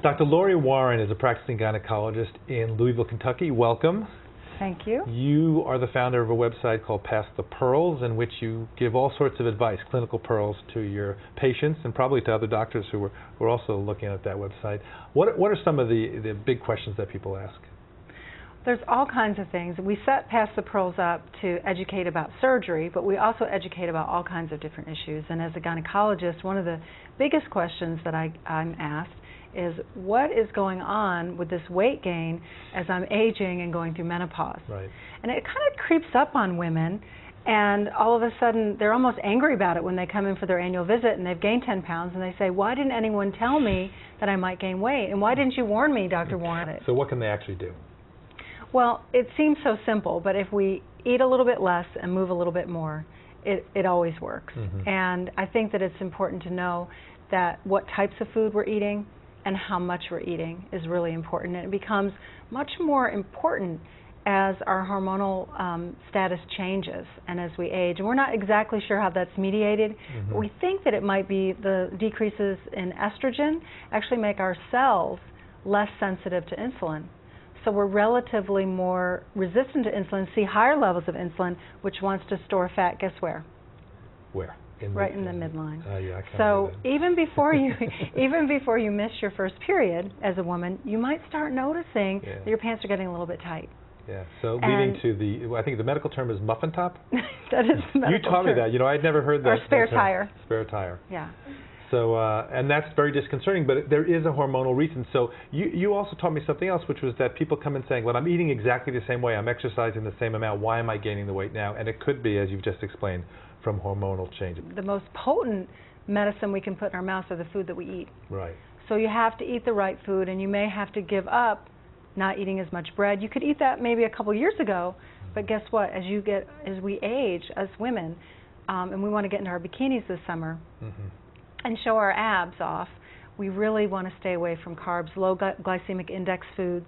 Dr. Lori Warren is a practicing gynecologist in Louisville, Kentucky. Welcome. Thank you. You are the founder of a website called Pass the Pearls, in which you give all sorts of advice, clinical pearls, to your patients and probably to other doctors who are also looking at that website. What are some of the big questions that people ask? There's all kinds of things. We set Pass the Pearls up to educate about surgery, but we also educate about all kinds of different issues. And as a gynecologist, one of the biggest questions that I'm asked is, what is going on with this weight gain as I'm aging and going through menopause? Right. And it kind of creeps up on women, and all of a sudden they're almost angry about it when they come in for their annual visit and they've gained 10 pounds, and they say, why didn't anyone tell me that I might gain weight? And why didn't you warn me, Dr. Warren? So what can they actually do? Well, it seems so simple, but if we eat a little bit less and move a little bit more, it always works. Mm-hmm. And I think that it's important to know that what types of food we're eating and how much we're eating is really important. And it becomes much more important as our hormonal status changes and as we age. And we're not exactly sure how that's mediated. Mm-hmm. But we think that it might be the decreases in estrogen actually make our cells less sensitive to insulin. So we're relatively more resistant to insulin, see higher levels of insulin, which wants to store fat. Guess where? Where? Right in the midline. Yeah, so even before you miss your first period as a woman, you might start noticing that your pants are getting a little bit tight. Yeah. So leading to I think the medical term is muffin top. That is the medical term. You taught me that. You know, I'd never heard that. Or spare tire. Spare tire. Yeah. So, and that's very disconcerting, but there is a hormonal reason. So you also taught me something else, which was that people come in saying, well, I'm eating exactly the same way, I'm exercising the same amount, why am I gaining the weight now? And it could be, as you've just explained, from hormonal changes. The most potent medicine we can put in our mouths are the food that we eat. Right. So you have to eat the right food, and you may have to give up not eating as much bread. You could eat that maybe a couple years ago, but guess what? As we age, as women, and we want to get into our bikinis this summer, and show our abs off, we really want to stay away from carbs, low glycemic index foods,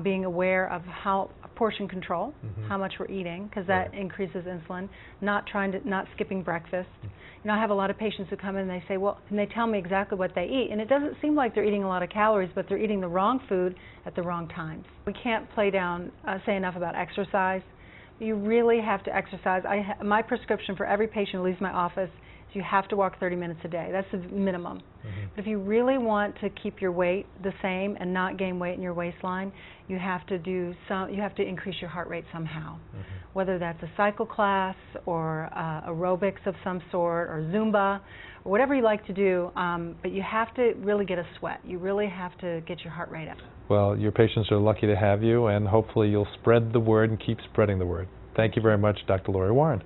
being aware of how portion control, how much we're eating, because that increases insulin, not skipping breakfast. You know, I have a lot of patients who come in and they say, well, and they tell me exactly what they eat, and it doesn't seem like they're eating a lot of calories, but they're eating the wrong food at the wrong times. We can't say enough about exercise. You really have to exercise. My prescription for every patient who leaves my office is you have to walk 30 minutes a day. That's the minimum. But if you really want to keep your weight the same and not gain weight in your waistline, you have to increase your heart rate somehow. Whether that's a cycle class or aerobics of some sort or Zumba or whatever you like to do, but you have to really get a sweat. You really have to get your heart rate up. Well, your patients are lucky to have you, and hopefully you'll spread the word and keep spreading the word. Thank you very much, Dr. Lori Warren.